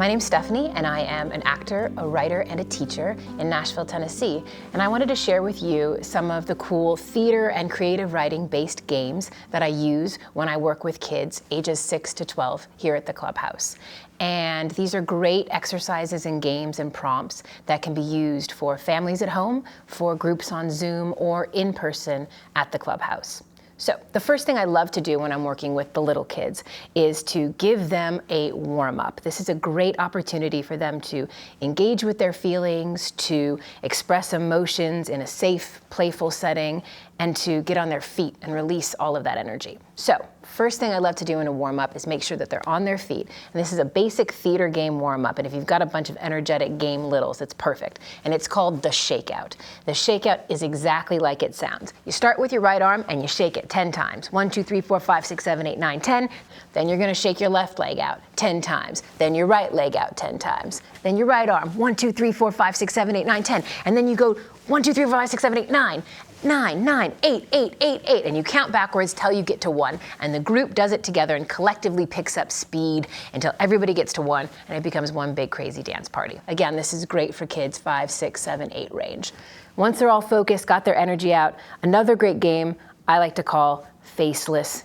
My name's Stephanie, and I am an actor, a writer, and a teacher in Nashville, Tennessee. And I wanted to share with you some of the cool theater and creative writing-based games that I use when I work with kids ages 6 to 12 here at the clubhouse. And these are great exercises and games and prompts that can be used for families at home, for groups on Zoom, or in person at the clubhouse. So the first thing I love to do when I'm working with the little kids is to give them a warm-up. This is a great opportunity for them to engage with their feelings, to express emotions in a safe, playful setting, and to get on their feet and release all of that energy. So first thing I love to do in a warm-up is make sure that they're on their feet. And this is a basic theater game warm-up. And if you've got a bunch of energetic game littles, it's perfect. And it's called the Shakeout. The Shakeout is exactly like it sounds. You start with your right arm and you shake it 10 times. 1, 2, 3, 4, 5, 6, 7, 8, 9, 10. Then you're gonna shake your left leg out 10 times. Then your right leg out 10 times. Then your right arm, 1, 2, 3, 4, 5, 6, 7, 8, 9, 10. And then you go 1, 2, 3, 4, 5, 6, 7, 8, 9. 9, 9, 8, 8, 8, 8, and you count backwards till you get to 1, and the group does it together and collectively picks up speed until everybody gets to 1, and it becomes one big crazy dance party. Again, this is great for kids 5, 6, 7, 8 range. Once they're all focused, got their energy out, another great game I like to call Faceless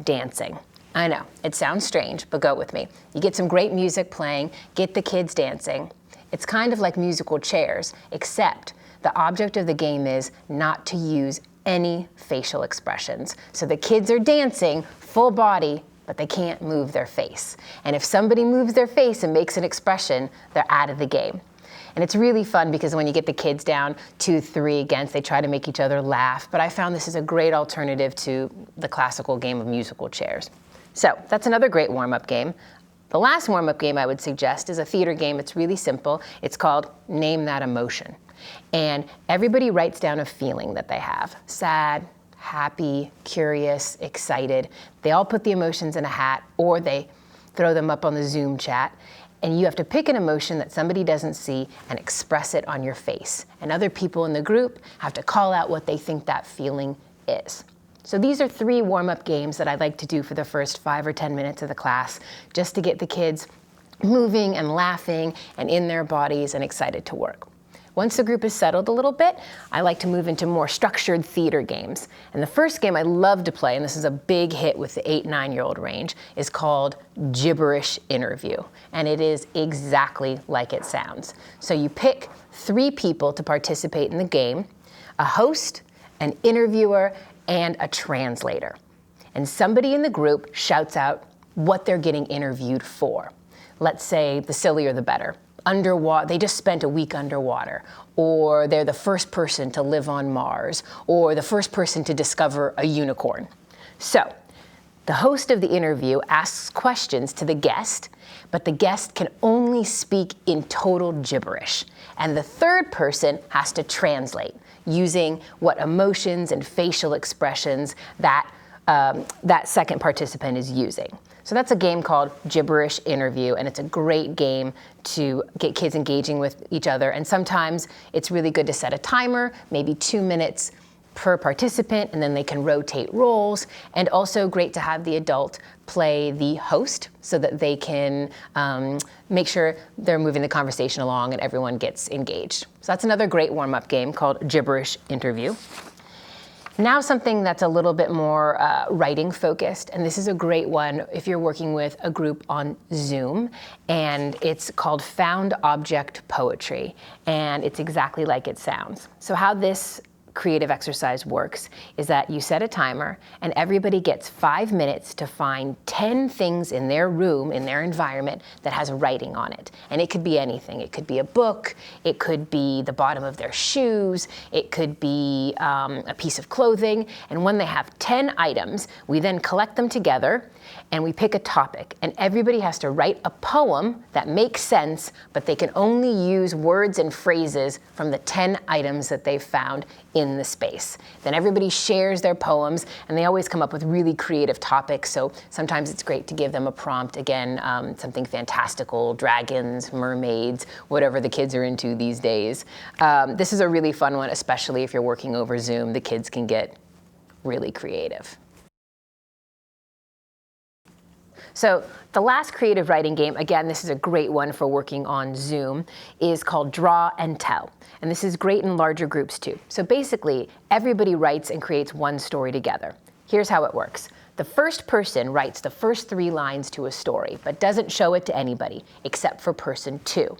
Dancing. I know, it sounds strange, but go with me. You get some great music playing, get the kids dancing. It's kind of like musical chairs, except the object of the game is not to use any facial expressions. So the kids are dancing full body, but they can't move their face. And if somebody moves their face and makes an expression, they're out of the game. And it's really fun because when you get the kids down 2, 3 against, they try to make each other laugh. But I found this is a great alternative to the classical game of musical chairs. So that's another great warm-up game. The last warm-up game I would suggest is a theater game. It's really simple. It's called Name That Emotion. And everybody writes down a feeling that they have. Sad, happy, curious, excited. They all put the emotions in a hat, or they throw them up on the Zoom chat. And you have to pick an emotion that somebody doesn't see and express it on your face. And other people in the group have to call out what they think that feeling is. So these are 3 warm-up games that I like to do for the first 5 or 10 minutes of the class, just to get the kids moving and laughing and in their bodies and excited to work. Once the group is settled a little bit, I like to move into more structured theater games. And the first game I love to play, and this is a big hit with the 8, 9-year-old range, is called Gibberish Interview. And it is exactly like it sounds. So you pick 3 people to participate in the game: a host, an interviewer, and a translator. And somebody in the group shouts out what they're getting interviewed for. Let's say the sillier the better. Underwater, they just spent a week underwater, or they're the first person to live on Mars, or the first person to discover a unicorn. So the host of the interview asks questions to the guest, but the guest can only speak in total gibberish. And the third person has to translate using what emotions and facial expressions that second participant is using. So that's a game called Gibberish Interview, and it's a great game to get kids engaging with each other. And sometimes it's really good to set a timer, maybe 2 minutes per participant, and then they can rotate roles. And also great to have the adult play the host so that they can make sure they're moving the conversation along and everyone gets engaged. So that's another great warm-up game called Gibberish Interview. Now something that's a little bit more writing focused, and this is a great one if you're working with a group on Zoom, and it's called Found Object Poetry, and it's exactly like it sounds. So how this creative exercise works is that you set a timer and everybody gets 5 minutes to find 10 things in their room, in their environment, that has writing on it. And it could be anything. It could be a book, it could be the bottom of their shoes, it could be a piece of clothing. And when they have 10 items, we then collect them together and we pick a topic. And everybody has to write a poem that makes sense, but they can only use words and phrases from the 10 items that they've found in the space. Then everybody shares their poems, and they always come up with really creative topics. So sometimes it's great to give them a prompt, again, something fantastical, dragons, mermaids, whatever the kids are into these days. This is a really fun one, especially if you're working over Zoom. The kids can get really creative. So the last creative writing game, again, this is a great one for working on Zoom, is called Draw and Tell. And this is great in larger groups too. So basically, everybody writes and creates one story together. Here's how it works. The first person writes the first 3 lines to a story, but doesn't show it to anybody except for person 2.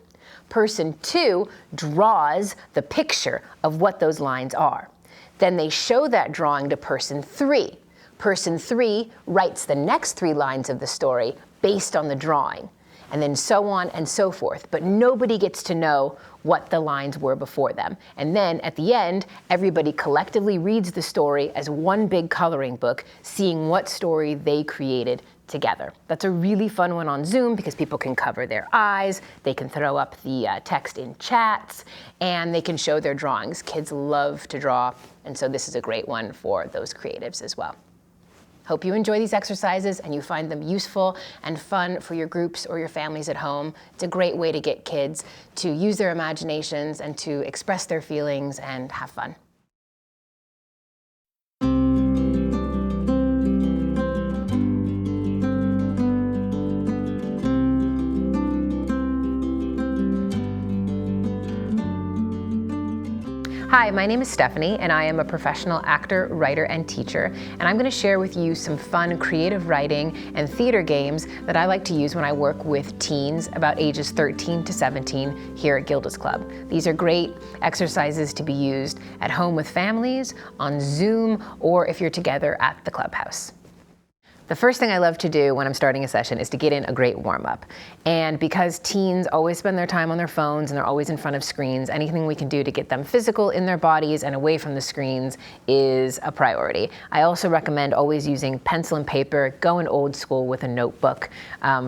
Person 2 draws the picture of what those lines are. Then they show that drawing to person 3. Person 3 writes the next 3 lines of the story based on the drawing, and then so on and so forth. But nobody gets to know what the lines were before them. And then at the end, everybody collectively reads the story as one big coloring book, seeing what story they created together. That's a really fun one on Zoom because people can cover their eyes, they can throw up the text in chats, and they can show their drawings. Kids love to draw, and so this is a great one for those creatives as well. Hope you enjoy these exercises and you find them useful and fun for your groups or your families at home. It's a great way to get kids to use their imaginations and to express their feelings and have fun. Hi, my name is Stephanie, and I am a professional actor, writer, and teacher, and I'm going to share with you some fun creative writing and theater games that I like to use when I work with teens about ages 13 to 17 here at Gilda's Club. These are great exercises to be used at home with families, on Zoom, or if you're together at the clubhouse. The first thing I love to do when I'm starting a session is to get in a great warm-up. And because teens always spend their time on their phones and they're always in front of screens, anything we can do to get them physical in their bodies and away from the screens is a priority. I also recommend always using pencil and paper, going old school with a notebook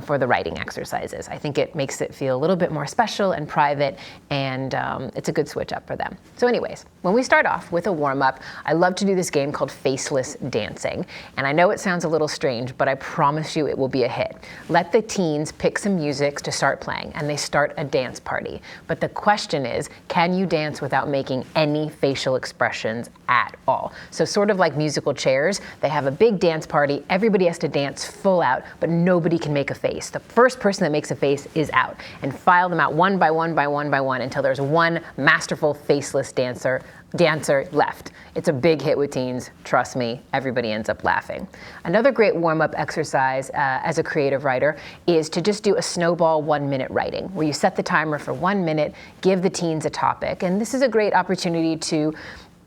for the writing exercises. I think it makes it feel a little bit more special and private, and it's a good switch up for them. So anyways, when we start off with a warm-up, I love to do this game called Faceless Dancing. And I know it sounds a little strange, but I promise you it will be a hit. Let the teens pick some music to start playing, and they start a dance party. But the question is, can you dance without making any facial expressions at all? So sort of like musical chairs, they have a big dance party, everybody has to dance full out, but nobody can make a face. The first person that makes a face is out, and file them out one by one by one by one until there's one masterful faceless dancer left. It's a big hit with teens, trust me, everybody ends up laughing. Another great warm-up exercise as a creative writer is to just do a Snowball 1-minute writing, where you set the timer for 1 minute, give the teens a topic, and this is a great opportunity to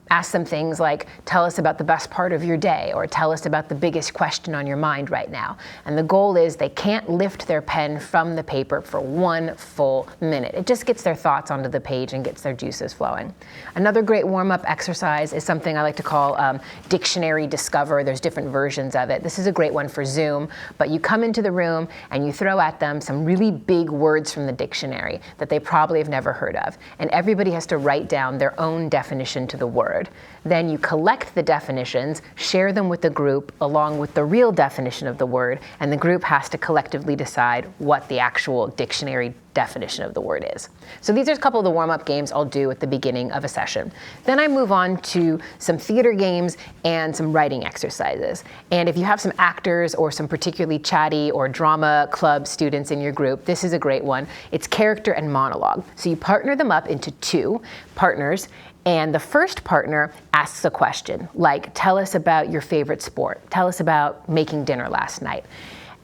ask them things like, tell us about the best part of your day, or tell us about the biggest question on your mind right now. And the goal is they can't lift their pen from the paper for 1 full minute. It just gets their thoughts onto the page and gets their juices flowing. Another great warm-up exercise is something I like to call Dictionary Discover. There's different versions of it. This is a great one for Zoom, but you come into the room and you throw at them some really big words from the dictionary that they probably have never heard of. And everybody has to write down their own definition to the word. Then you collect the definitions, share them with the group along with the real definition of the word, and the group has to collectively decide what the actual dictionary definition of the word is. So these are a couple of the warm-up games I'll do at the beginning of a session. Then I move on to some theater games and some writing exercises. And if you have some actors or some particularly chatty or drama club students in your group, this is a great one. It's character and monologue. So you partner them up into 2 partners, and the first partner asks a question, like, tell us about your favorite sport. Tell us about making dinner last night.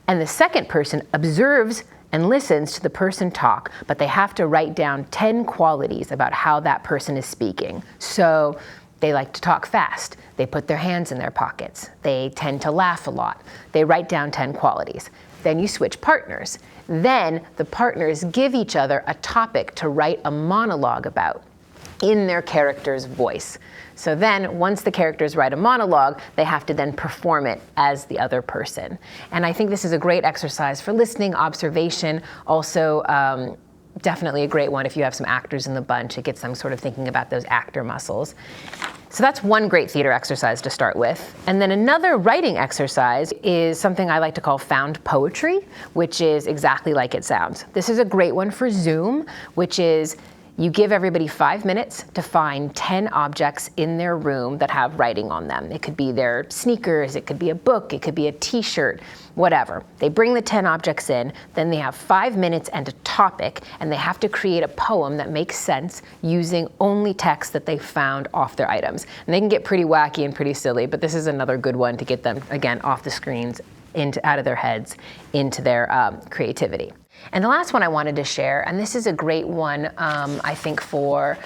And the second person observes and listens to the person talk, but they have to write down 10 qualities about how that person is speaking. So they like to talk fast. They put their hands in their pockets. They tend to laugh a lot. They write down 10 qualities. Then you switch partners. Then the partners give each other a topic to write a monologue about in their character's voice. So then, once the characters write a monologue, they have to then perform it as the other person. And I think this is a great exercise for listening, observation, also definitely a great one if you have some actors in the bunch. It gets them sort of thinking about those actor muscles. So that's one great theater exercise to start with. And then another writing exercise is something I like to call found poetry, which is exactly like it sounds. This is a great one for Zoom, which is You give everybody 5 minutes to find 10 objects in their room that have writing on them. It could be their sneakers, it could be a book, it could be a t-shirt, whatever. They bring the 10 objects in, then they have 5 minutes and a topic, and they have to create a poem that makes sense using only text that they found off their items. And they can get pretty wacky and pretty silly, but this is another good one to get them, again, off the screens, out of their heads, into their creativity. And the last one I wanted to share, and this is a great one, I think for,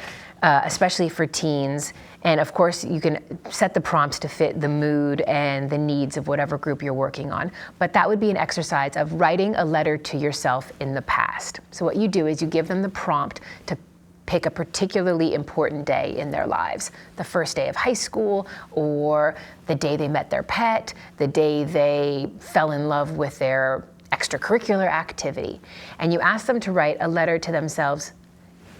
especially for teens, and of course you can set the prompts to fit the mood and the needs of whatever group you're working on, but that would be an exercise of writing a letter to yourself in the past. So what you do is you give them the prompt to pick a particularly important day in their lives. The first day of high school, or the day they met their pet, the day they fell in love with their extracurricular activity. And you ask them to write a letter to themselves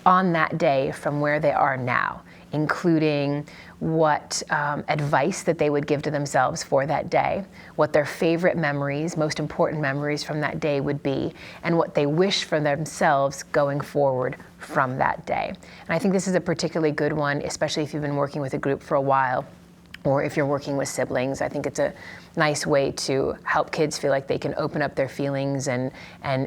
on that day from where they are now, including what advice that they would give to themselves for that day, what their favorite memories, most important memories from that day would be, and what they wish for themselves going forward from that day. And I think this is a particularly good one, especially if you've been working with a group for a while, or if you're working with siblings. I think it's a nice way to help kids feel like they can open up their feelings and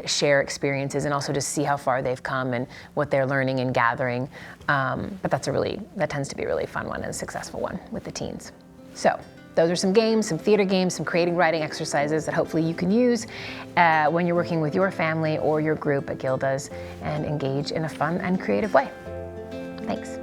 share experiences, and also just see how far they've come and what they're learning and gathering. But that tends to be a really fun one and a successful one with the teens. So those are some games, some theater games, some creating writing exercises that hopefully you can use when you're working with your family or your group at Gilda's, and engage in a fun and creative way. Thanks.